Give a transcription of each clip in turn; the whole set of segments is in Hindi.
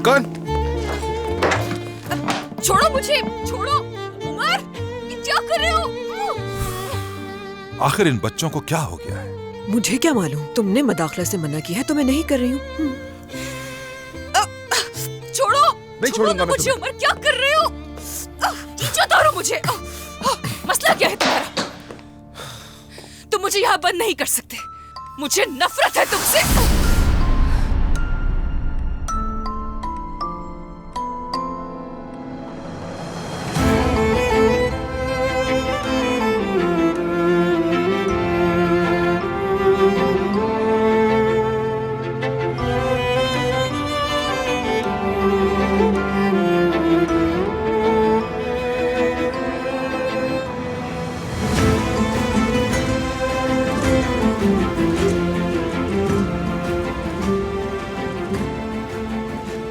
कौन? छोड़ो मुझे, छोड़ो। उमर, ये क्या कर रहे हो? आखिर इन बच्चों को क्या हो गया है? मुझे क्या मालूम, तुमने मदाखला से मना किया है तो मैं नहीं कर रही हूँ। छोड़ो, नहीं छोड़ूंगा मैं मुझे। उमर, क्या कर रहे हो? खींचो तारो मुझे। मसला क्या है तुम्हारा? तुम मुझे यहाँ बंद नहीं कर सकते। मुझे नफरत है तुमसे।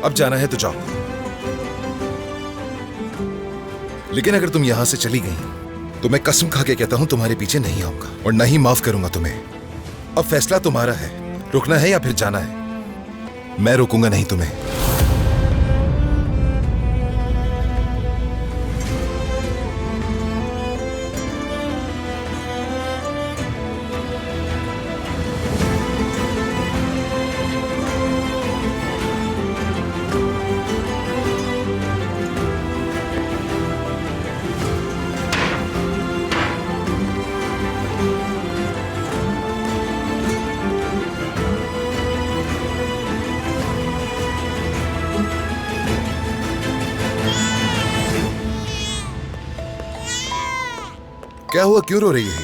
अब जाना है तो जाओ, लेकिन अगर तुम यहां से चली गई तो मैं कसम खा के कहता हूं तुम्हारे पीछे नहीं आऊंगा और न ही माफ करूंगा तुम्हें। अब फैसला तुम्हारा है, रुकना है या फिर जाना है। मैं रोकूंगा नहीं तुम्हें। क्या हुआ, क्यों रो रही है?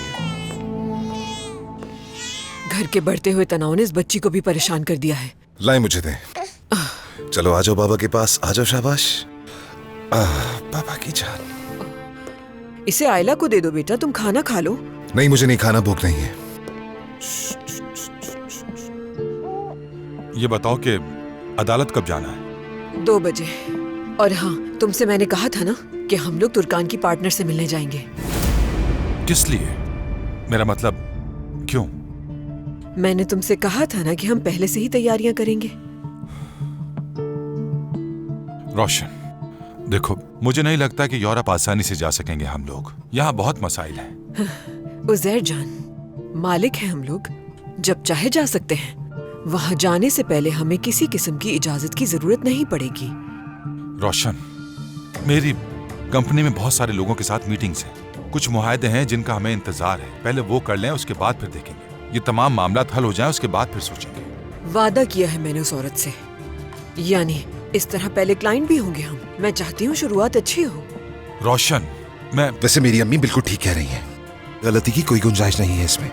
घर के बढ़ते हुए तनाव ने इस बच्ची को भी परेशान कर दिया है। लाए मुझे दे। चलो आ जाओ बाबा के पास, आ जाओ। शाबाश। पापा की जान। इसे आयला को दे दो बेटा, तुम खाना खा लो। नहीं, मुझे नहीं खाना, भूख नहीं है। ये बताओ कि अदालत कब जाना है? 2 बजे। और हाँ, तुमसे मैंने कहा था ना कि हम लोग तुर्कान की पार्टनर से मिलने जाएंगे। किस लिए? मेरा मतलब, क्यों? मैंने तुमसे कहा था ना कि हम पहले से ही तैयारियां करेंगे। रोशन, देखो, मुझे नहीं लगता कि यूरोप आसानी से जा सकेंगे हम लोग। यहाँ बहुत मसाइल हैं। उज़ैर जान, मालिक हैं हम लोग, जब चाहे जा सकते हैं। वहां जाने से पहले हमें किसी किस्म की इजाजत की जरूरत नहीं पड़ेगी। रोशन, मेरी कंपनी में बहुत सारे लोगों के साथ मीटिंग्स हैं। कुछ मुआहदे हैं जिनका हमें इंतजार है। पहले वो कर लें, उसके बाद फिर देखेंगे। ये तमाम मामला हल हो जाए, उसके बाद फिर सोचेंगे। वादा किया है मैंने उस औरत से, यानी इस तरह पहले क्लाइंट भी होंगे हम। मैं चाहती हूँ शुरुआत अच्छी हो। रोशन, मैं वैसे मेरी अम्मी बिल्कुल ठीक कह रही हैं। गलती की कोई गुंजाइश नहीं है इसमें।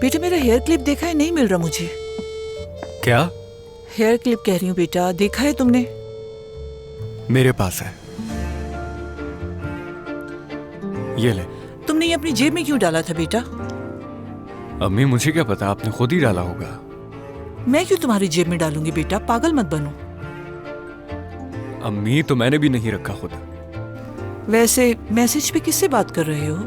बेटा, मेरा हेयर क्लिप देखा है? नहीं मिल रहा मुझे। क्या? हेयर क्लिप कह रही हूँ बेटा, देखा है तुमने? मेरे पास है, ये ले। तुमने ये अपनी जेब में क्यों डाला था बेटा? अम्मी, मुझे क्या पता, आपने खुद ही डाला होगा। मैं क्यों तुम्हारी जेब में डालूंगी बेटा, पागल मत बनो। अम्मी, तो मैंने भी नहीं रखा खुद। वैसे मैसेज पे किससे बात कर रहे हो?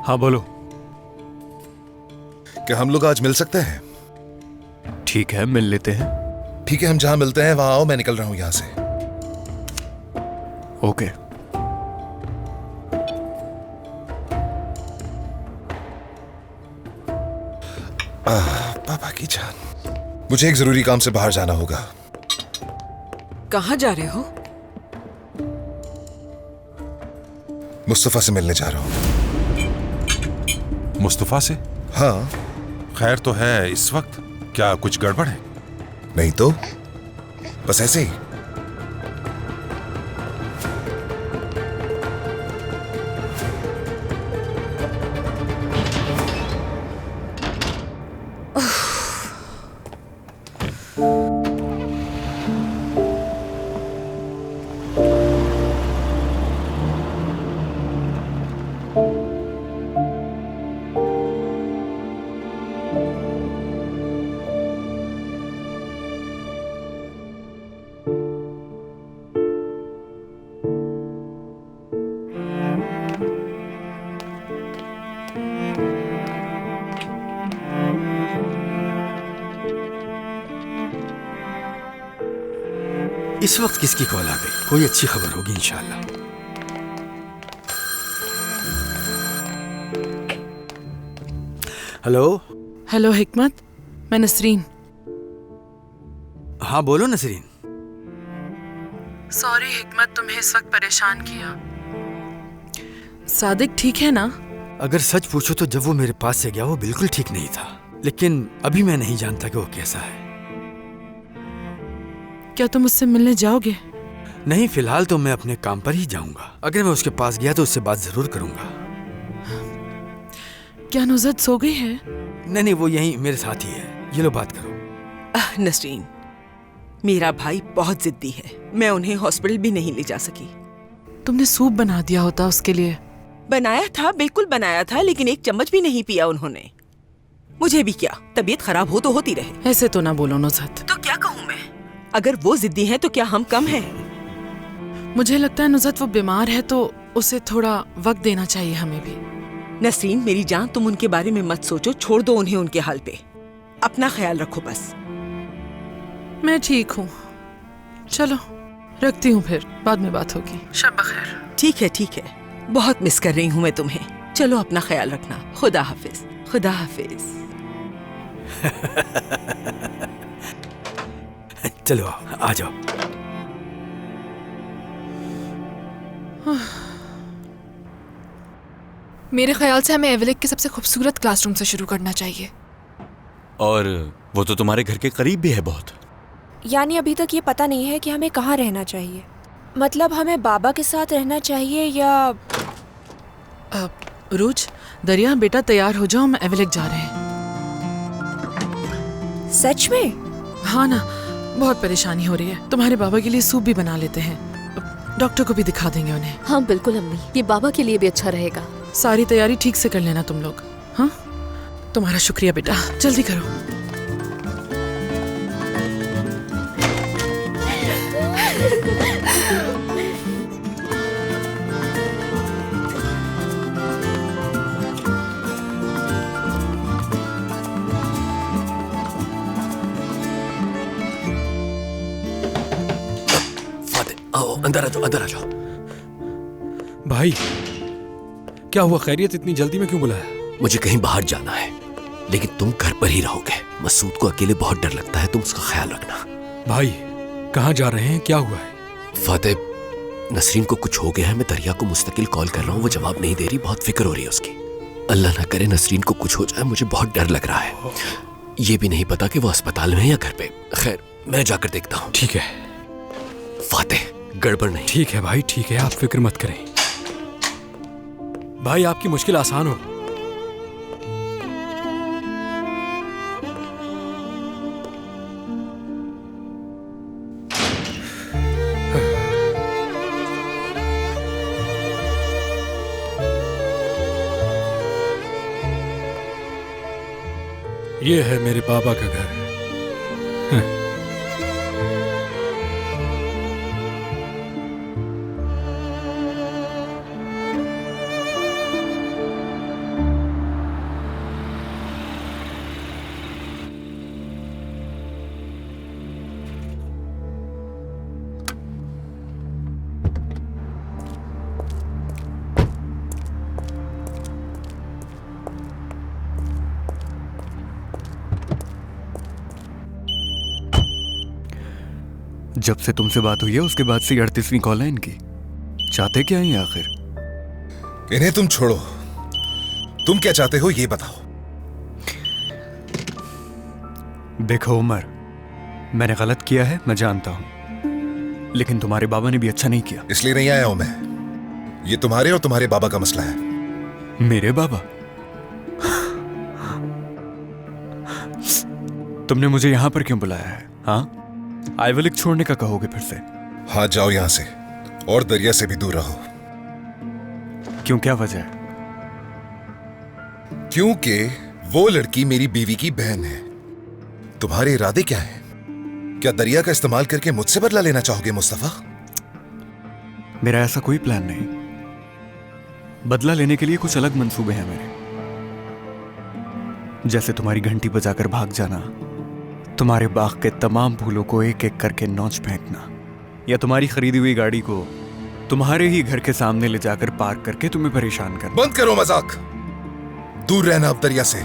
हाँ बोलो। क्या हम लोग आज मिल सकते हैं? ठीक है, मिल लेते हैं। ठीक है, हम जहां मिलते हैं वहां आओ, मैं निकल रहा हूं यहां से। ओके। पापा की जान, मुझे एक जरूरी काम से बाहर जाना होगा। कहाँ जा रहे हो? मुस्तफा से मिलने जा रहा हूं। मुस्तफा से? हाँ। खैर तो है इस वक्त? क्या कुछ गड़बड़ है? नहीं तो बस ऐसे ही। इस वक्त किसकी कॉल आ गई? कोई अच्छी खबर होगी इंशाल्लाह। हेलो। हेलो हिकमत, मैं नसरीन। हाँ बोलो नसरीन। सॉरी हिकमत, तुम्हें इस वक्त परेशान किया। सादिक ठीक है ना? अगर सच पूछो तो जब वो मेरे पास से गया वो बिल्कुल ठीक नहीं था, लेकिन अभी मैं नहीं जानता कि वो कैसा है। क्या तुम उससे मिलने जाओगे? नहीं, फिलहाल तो मैं अपने काम पर ही जाऊंगा। अगर मैं उसके पास गया तो उससे बात जरूर करूंगा। क्या नुज़रत सो गई है? नहीं, वो यहीं मेरे साथ ही है। ये लो बात करो। नसरीन, मेरा भाई बहुत जिद्दी है, मैं उन्हें हॉस्पिटल भी नहीं ले जा सकी। तुमने सूप बना दिया होता उसके लिए। बनाया था, बिल्कुल बनाया था, लेकिन एक चम्मच भी नहीं पिया उन्होंने। मुझे भी क्या, तबीयत खराब हो तो होती रहे। ऐसे तो ना बोलो नुज़रत। तो क्या कहूँ मैं? अगर वो जिद्दी हैं तो क्या हम कम हैं? मुझे लगता है नुज़रत वो बीमार है तो उसे थोड़ा वक्त देना चाहिए हमें भी। नसरीन मेरी जान, तुम उनके बारे में मत सोचो, छोड़ दो उन्हें उनके हाल पे। अपना ख्याल रखो बस। मैं ठीक हूँ, चलो रखती हूँ, फिर बाद में बात होगी। शब बखैर। ठीक है ठीक है, बहुत मिस कर रही हूँ मैं तुम्हें। चलो अपना ख्याल रखना। खुदा हाफिज। खुदा हाफिज। चलो आ जाओ। मेरे ख्याल से हमें एवलिक के सबसे खूबसूरत क्लासरूम से शुरू करना चाहिए। और वो तो तुम्हारे घर के करीब भी है बहुत। यानी अभी तक ये पता नहीं है कि हमें कहाँ रहना चाहिए। मतलब हमें बाबा के साथ रहना चाहिए या... रूज, दरिया बेटा तैयार हो जाओ, हम एवलिक जा रहे हैं। सच में? हाँ ना, बहुत परेशानी हो रही है। तुम्हारे बाबा के लिए सूप भी बना लेते हैं, डॉक्टर को भी दिखा देंगे उन्हें। हाँ बिल्कुल अम्मी, ये बाबा के लिए भी अच्छा रहेगा। सारी तैयारी ठीक से कर लेना तुम लोग। हाँ, तुम्हारा शुक्रिया बेटा, जल्दी करो। आओ अंदर आ जाओ, अंदर आ जाओ। भाई क्या हुआ? खैरियत? इतनी जल्दी में क्यों बुलाया? मुझे कहीं बाहर जाना है, लेकिन तुम घर पर ही रहोगे। मसूद को अकेले बहुत डर लगता है, तुम उसका ख्याल रखना। भाई कहाँ जा रहे हैं? क्या हुआ है? फातिह, नसरीन को कुछ हो गया है। मैं दरिया को मुस्तकिल कॉल कर रहा हूँ, वो जवाब नहीं दे रही। बहुत फिक्र हो रही है उसकी। अल्लाह ना करे नसरीन को कुछ हो जाए, मुझे बहुत डर लग रहा है। ये भी नहीं पता कि वो अस्पताल में है या घर पे। खैर मैं जाकर देखता हूँ। ठीक है फातिह, गड़बड़ नहीं। ठीक है भाई, ठीक है, आप फिक्र मत करें। भाई आपकी मुश्किल आसान हो। ये है मेरे बाबा का घर। जब से तुमसे बात हुई है उसके बाद से 38वीं कॉल है इनकी। चाहते क्या है आखिर? इन्हें तुम छोड़ो, तुम क्या चाहते हो ये बताओ। देखो उमर, मैंने गलत किया है, मैं जानता हूं, लेकिन तुम्हारे बाबा ने भी अच्छा नहीं किया। इसलिए नहीं आया हूं मैं। ये तुम्हारे और तुम्हारे बाबा का मसला है। मेरे बाबा? तुमने मुझे यहां पर क्यों बुलाया है? हाँ, आइवलिक छोड़ने का कहोगे फिर से? हाँ, जाओ यहां से और दरिया से भी दूर रहो। क्यों, क्या वजह है? क्योंकि वो लड़की मेरी बीवी की बहन है। तुम्हारे इरादे क्या हैं? क्या दरिया का इस्तेमाल करके मुझसे बदला लेना चाहोगे मुस्तफा? मेरा ऐसा कोई प्लान नहीं। बदला लेने के लिए कुछ अलग मंसूबे हैं मेरे, जैसे तुम्हारी घंटी बजाकर भाग जाना, तुम्हारे बाग के तमाम फूलों को एक एक करके नोच फेंकना, या तुम्हारी खरीदी हुई गाड़ी को तुम्हारे ही घर के सामने ले जाकर पार्क करके तुम्हें परेशान करना? बंद करो मजाक, दूर रहना अब दरिया से।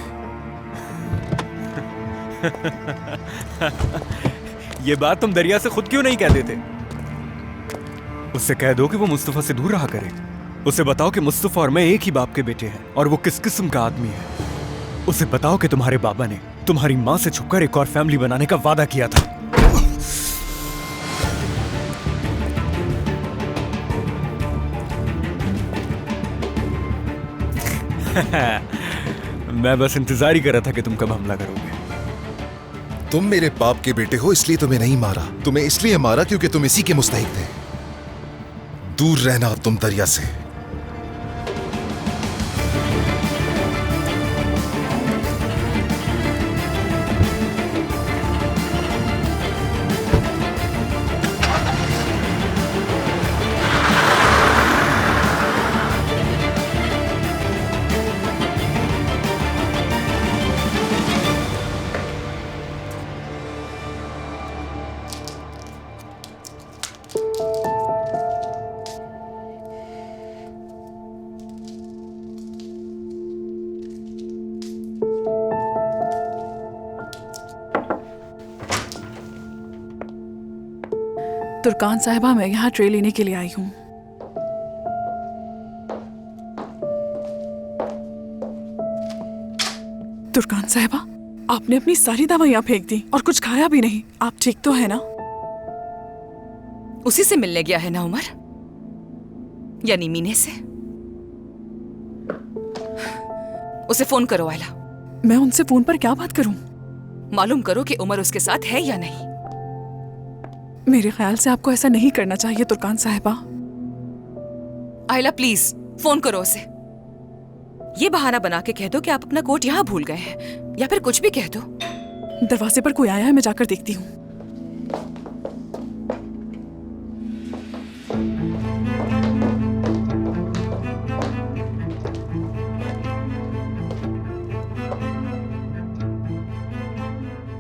ये बात तुम दरिया से खुद क्यों नहीं कह देते? उससे कह दो कि वो मुस्तफा से दूर रहा करे। उसे बताओ कि मुस्तफा और मैं एक ही बाप के बेटे हैं और वो किस किस्म का आदमी है। उसे बताओ कि तुम्हारे बाबा ने तुम्हारी माँ से छुपकर एक और फैमिली बनाने का वादा किया था। मैं बस इंतजार ही कर रहा था कि तुम कब हमला करोगे। तुम मेरे बाप के बेटे हो इसलिए तुम्हें नहीं मारा, तुम्हें इसलिए मारा क्योंकि तुम इसी के मुस्तहिक थे। दूर रहना अब तुम दरिया से। तुर्कान साहिबा, मैं यहाँ ट्रे लेने के लिए आई हूँ। तुर्कान साहिबा, आपने अपनी सारी दवाइयाँ फेंक दी और कुछ खाया भी नहीं। आप ठीक तो है ना? उसी से मिलने गया है ना उमर, यानी मीने से? उसे फोन करो आयला। मैं उनसे फोन पर क्या बात करूं? मालूम करो कि उमर उसके साथ है या नहीं। मेरे ख्याल से आपको ऐसा नहीं करना चाहिए तुर्कान साहिबा। आयला प्लीज फोन करो उसे। ये बहाना बना के कह दो कि आप अपना कोट यहाँ भूल गए हैं, या फिर कुछ भी कह दो। दरवाजे पर कोई आया है, मैं जाकर देखती हूँ।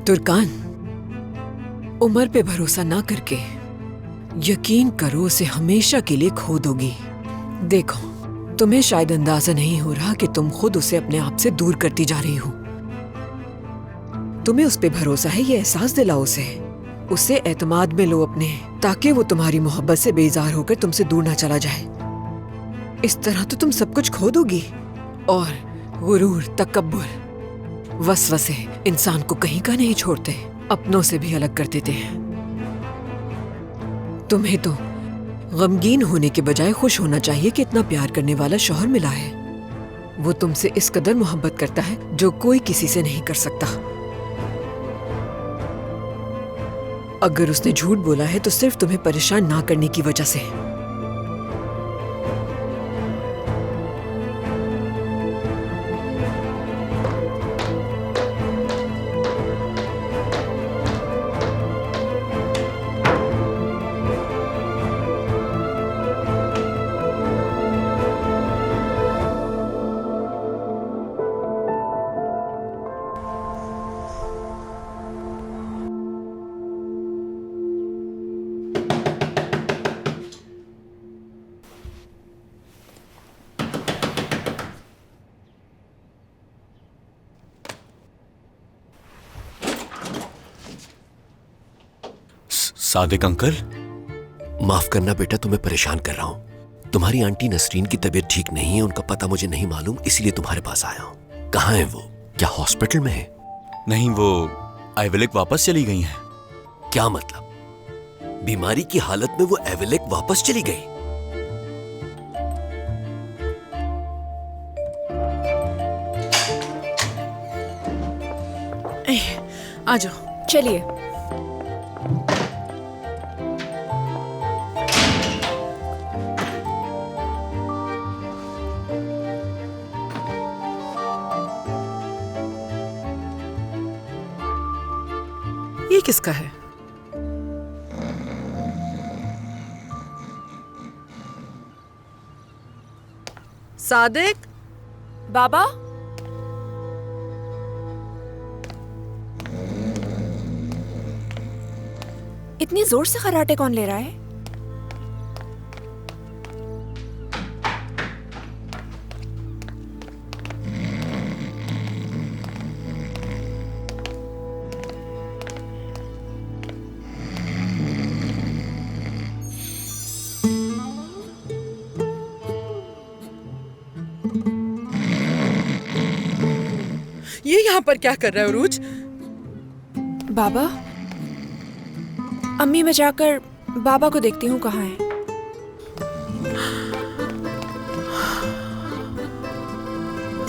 तुर्कान, उमर पे भरोसा ना करके यकीन करो उसे हमेशा के लिए खो दोगी। देखो, तुम्हें शायद अंदाजा नहीं हो रहा कि तुम खुद उसे अपने आप से दूर करती जा रही हो। तुम्हें उस पे भरोसा है, ये एहसास दिलाओ उसे एतमाद में लो अपने, ताकि वो तुम्हारी मोहब्बत से बेजार होकर तुमसे दूर ना चला जाए। इस तरह तो तुम सब कुछ खो दोगी। और गुरूर, तकब्बुर, वसवसे इंसान को कहीं का नहीं छोड़ते, अपनों से भी अलग कर देते हैं। तुम्हें तो गमगीन होने के बजाय खुश होना चाहिए कि इतना प्यार करने वाला शौहर मिला है। वो तुमसे इस कदर मोहब्बत करता है जो कोई किसी से नहीं कर सकता। अगर उसने झूठ बोला है तो सिर्फ तुम्हें परेशान ना करने की वजह से। सादिक अंकल, माफ करना बेटा, तुम्हें परेशान कर रहा हूं। तुम्हारी आंटी नसरीन की तबीयत ठीक नहीं है, उनका पता मुझे नहीं मालूम, इसलिए तुम्हारे पास आया हूं। कहाँ है वो? क्या हॉस्पिटल में है? नहीं, वो आइवलिक वापस चली गई हैं। क्या मतलब? बीमारी की हालत में वो आइवलिक वापस चली गई? आ जाओ। चलिए। ये किसका है? सादिक। बाबा। इतनी जोर से खर्राटे कौन ले रहा है? ये यहाँ पर क्या कर रहा है उरूज? बाबा, अम्मी मैं जाकर बाबा को देखती हूँ कहाँ है।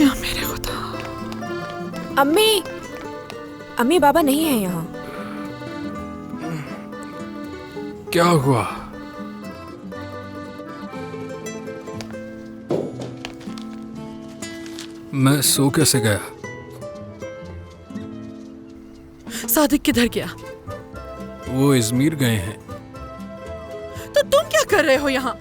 या मेरे खुदा। अम्मी, अम्मी बाबा नहीं है यहाँ। क्या हुआ? मैं सो कैसे गया? सादिक किधर गया? वो इजमीर गए हैं। तो तुम क्या कर रहे हो यहाँ?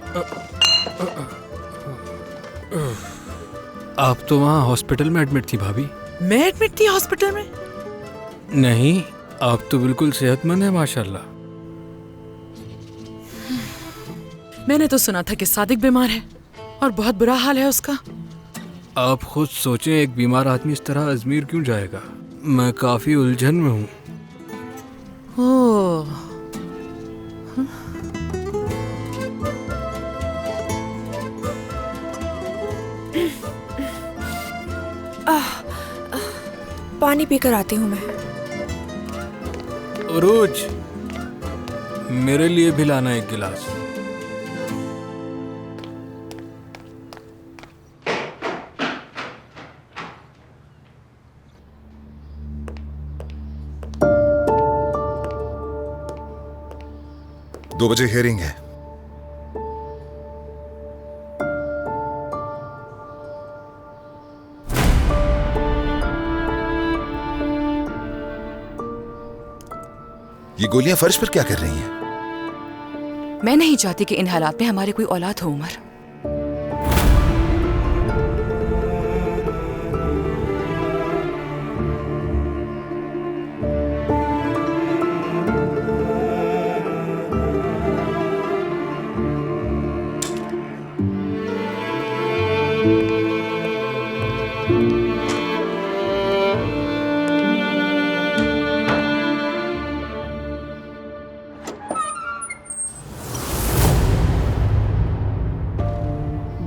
आप तो वहाँ हॉस्पिटल में एडमिट थी भाभी। मैं एडमिट थी हॉस्पिटल में? नहीं, आप तो बिल्कुल सेहतमंद हैं माशाल्लाह। मैंने तो सुना था कि सादिक बीमार है और बहुत बुरा हाल है उसका। आप खुद सोचें, एक बीमार आदमी इस तरह अजमेर क्यों जाएगा? मैं काफी उलझन में हूँ। ओह, पानी पीकर आती हूँ मैं। उरूज, मेरे लिए भी लाना एक गिलास। दो बजे हियरिंग है। ये गोलियां फर्श पर क्या कर रही हैं? मैं नहीं चाहती कि इन हालात में हमारी कोई औलाद हो उमर।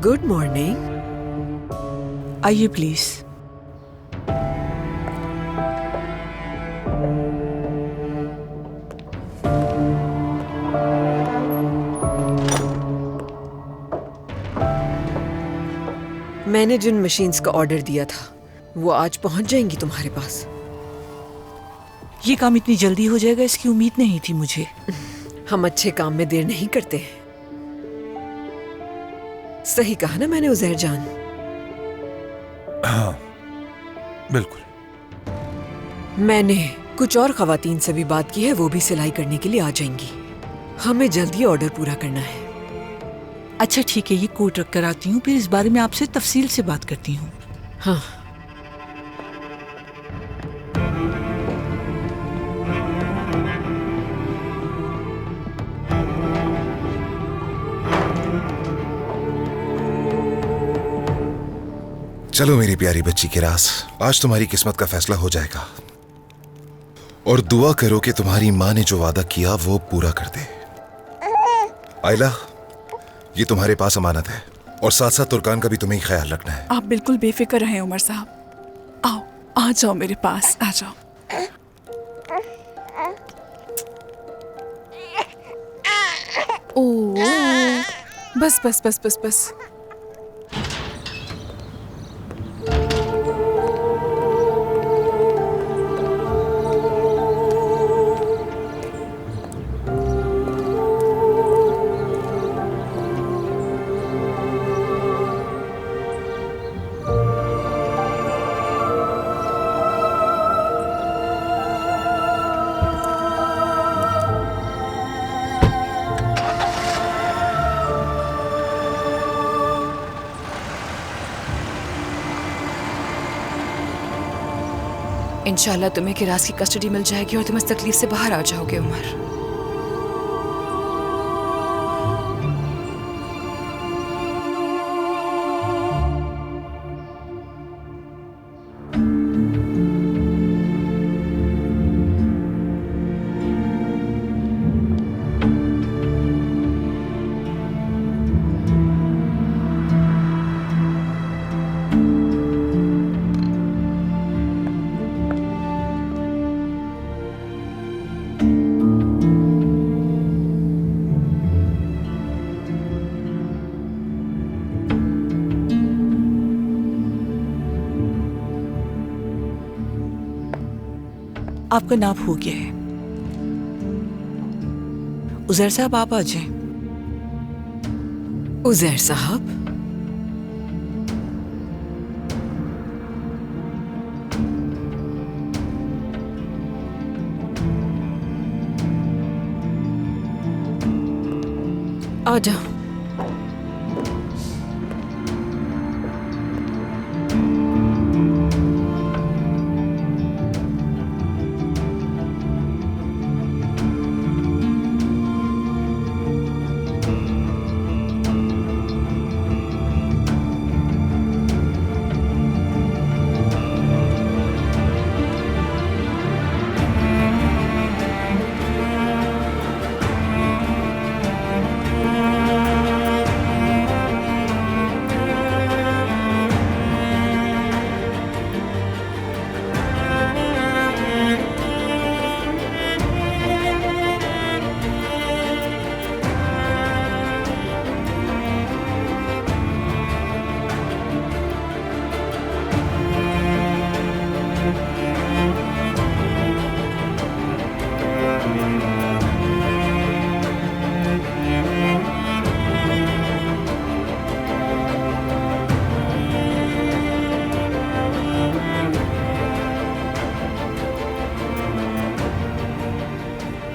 Good morning. आइए प्लीज। मैंने जिन मशीन्स का ऑर्डर दिया था वो आज पहुंच जाएंगी तुम्हारे पास। ये काम इतनी जल्दी हो जाएगा इसकी उम्मीद नहीं थी मुझे। हम अच्छे काम में देर नहीं करते। सही कहा ना मैंने उजैर जान? हाँ, बिल्कुल। मैंने कुछ और खवातीन से भी बात की है, वो भी सिलाई करने के लिए आ जाएंगी। हमें जल्दी ऑर्डर पूरा करना है। अच्छा ठीक है, ये कोट रख कर आती हूँ, फिर इस बारे में आपसे तफसील से बात करती हूँ। हाँ। चलो मेरी प्यारी बच्ची के रास, आज तुम्हारी किस्मत का फैसला हो जाएगा। और दुआ करो कि तुम्हारी माँ ने जो वादा किया वो पूरा कर दे। आयला, ये तुम्हारे पास अमानत है और साथ साथ तुर्कान का भी तुम्हें ही ख्याल रखना है। आप बिल्कुल बेफिक्र रहें उमर साहब। आओ, आ जाओ मेरे पास, आ जाओ। ओह, बस बस बस बस बस। इंशाल्लाह तुम्हें किरास की कस्टडी मिल जाएगी और तुम इस तकलीफ से बाहर आ जाओगे उमर। आपका नाप हो गया है। उजैर साहब आप आ जाएं। उजैर साहब, आ जाओ।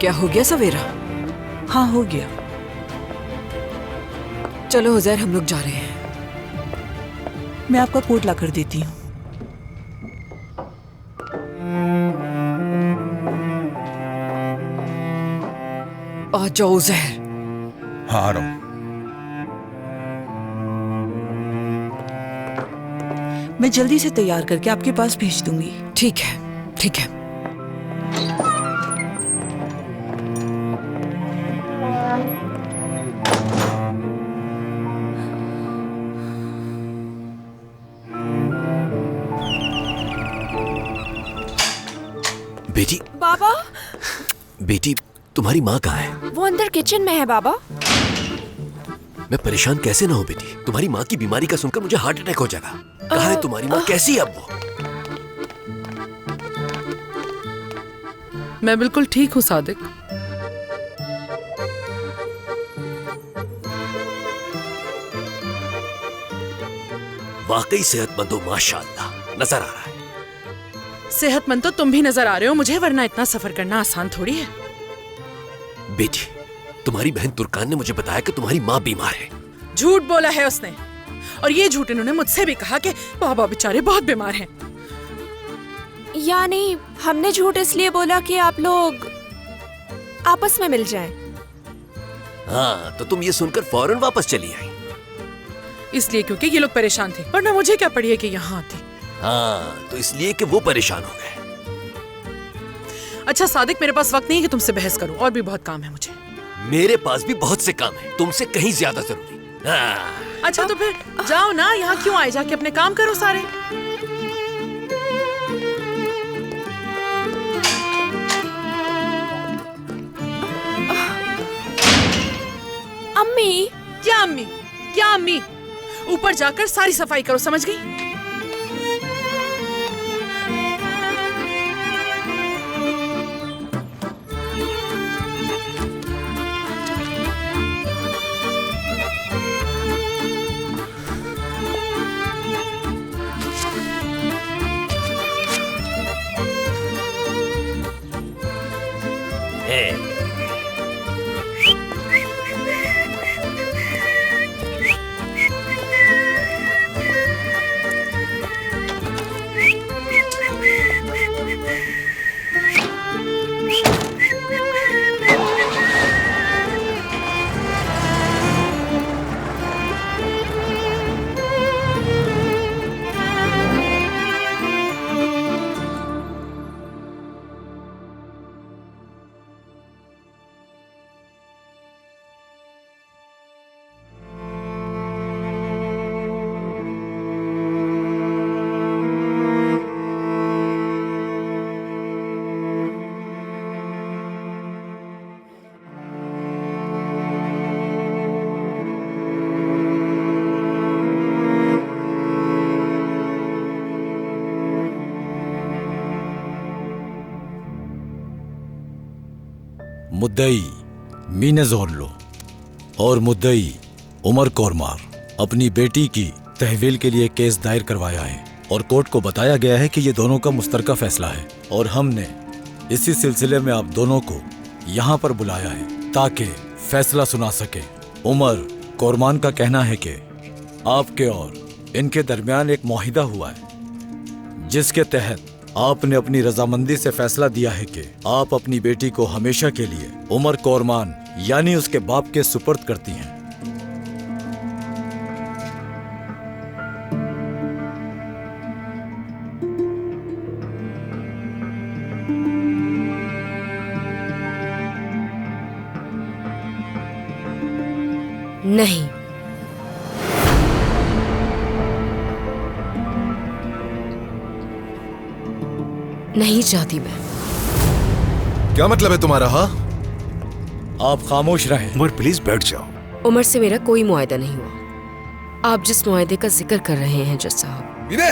क्या हो गया सवेरा? हाँ हो गया। चलो उजैर, हम लोग जा रहे हैं। मैं आपका कोट ला कर देती हूँ। आ जाओ उजैर। हाँ आ रहा हूं। मैं जल्दी से तैयार करके आपके पास भेज दूंगी। ठीक है, ठीक है। बेटी, बाबा, बेटी तुम्हारी माँ कहाँ है? वो अंदर किचन में है बाबा। मैं परेशान कैसे ना हूँ बेटी, तुम्हारी माँ की बीमारी का सुनकर मुझे हार्ट अटैक हो जाएगा। कहाँ है तुम्हारी माँ? कैसी है अब वो? मैं बिल्कुल ठीक हूँ सादिक। वाकई सेहतमंद हो माशाअल्लाह, नजर आ रहा है। सेहतमंद तो तुम भी नजर आ रहे हो मुझे, वरना इतना सफर करना आसान थोड़ी है। बेटी, तुम्हारी बहन तुर्कान ने मुझे बताया कि तुम्हारी माँ बीमार है। झूठ बोला है उसने, और ये झूठ इन्होंने मुझसे भी कहा कि बाबा बेचारे बहुत बीमार हैं। यानी हमने झूठ इसलिए बोला कि आप लोग आपस में मिल जाएं। हाँ, तो तुम ये सुनकर फौरन वापस चली आई। इसलिए क्योंकि ये लोग परेशान थे, वरना मुझे क्या पड़ी है कि यहाँ आती। हाँ, तो इसलिए कि वो परेशान हो गए। अच्छा सादिक, मेरे पास वक्त नहीं है कि तुमसे बहस करूं, और भी बहुत काम है मुझे। मेरे पास भी बहुत से काम है, तुमसे कहीं ज्यादा जरूरी। हाँ। अच्छा तो फिर जाओ ना, यहाँ क्यों आए, जाके अपने काम करो सारे। अम्मी। क्या अम्मी? क्या अम्मी? ऊपर जाकर सारी सफाई करो, समझ गई? मुद्दई मीने जोरलो और मुद्दई उमर कोरमार अपनी बेटी की तहवील के लिए केस दायर करवाया है और कोर्ट को बताया गया है कि ये दोनों का मुश्तरका फैसला है और हमने इसी सिलसिले में आप दोनों को यहाँ पर बुलाया है ताकि फैसला सुना सके। उमर कोरमान का कहना है कि आपके और इनके दरमियान एक मुआहिदा हुआ है जिसके तहत आपने अपनी रजामंदी से फैसला दिया है कि आप अपनी बेटी को हमेशा के लिए उमर कोरमान यानी उसके बाप के सुपर्द करती हैं। नहीं, नहीं चाहती मैं। क्या मतलब है तुम्हारा? हाँ, आप खामोश रहें। उमर प्लीज बैठ जाओ। उमर से मेरा कोई मुआहदा नहीं हुआ। आप जिस मुआहदे का जिक्र कर रहे हैं जज साहब। मीने,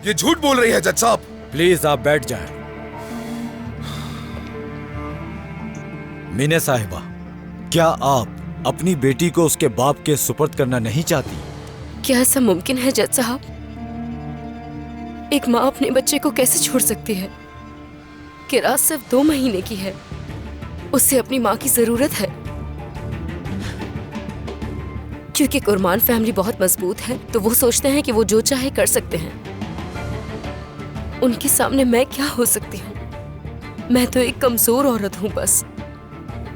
ये झूठ बोल रही है जज साहब। प्लीज आप बैठ जाएं। मीने साहिबा, क्या आप अपनी बेटी को उसके बाप के सुपर्द करना नहीं चाहती? क्या ऐसा मुमकिन है जज साहब? एक माँ अपने बच्चे को कैसे छोड़ सकती है? किरात सिर्फ 2 महीने की है, उससे अपनी माँ की जरूरत है। क्योंकि कुरमान फैमिली बहुत मजबूत है तो वो सोचते हैं कि वो जो चाहे कर सकते हैं। उनके सामने मैं क्या हो सकती हूँ? मैं तो एक कमजोर औरत हूँ बस,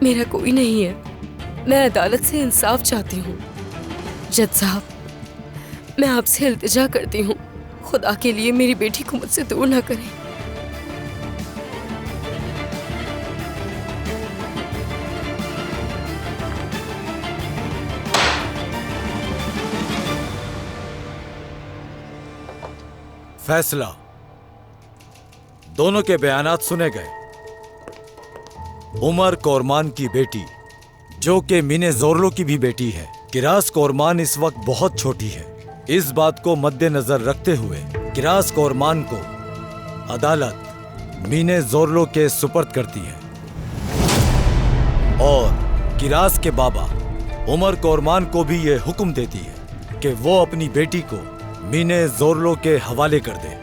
मेरा कोई नहीं है। मैं अदालत से इंसाफ चाहती हूँ। जज साहब, मैं आपसे इल्तिजा करती हूँ, खुदा के लिए मेरी बेटी को मुझसे दूर ना करें। फैसला। दोनों के बयानात सुने गए। उमर कोरमान की बेटी, जो कि मीने जोरलो की भी बेटी है, किरास कोरमान इस वक्त बहुत छोटी है। इस बात को मद्देनजर रखते हुए किरास कोरमान को अदालत मीने जोरलो के सुपर्द करती है और किरास के बाबा उमर कोरमान को भी ये हुक्म देती है कि वो अपनी बेटी को मीने जोरलो के हवाले कर दे।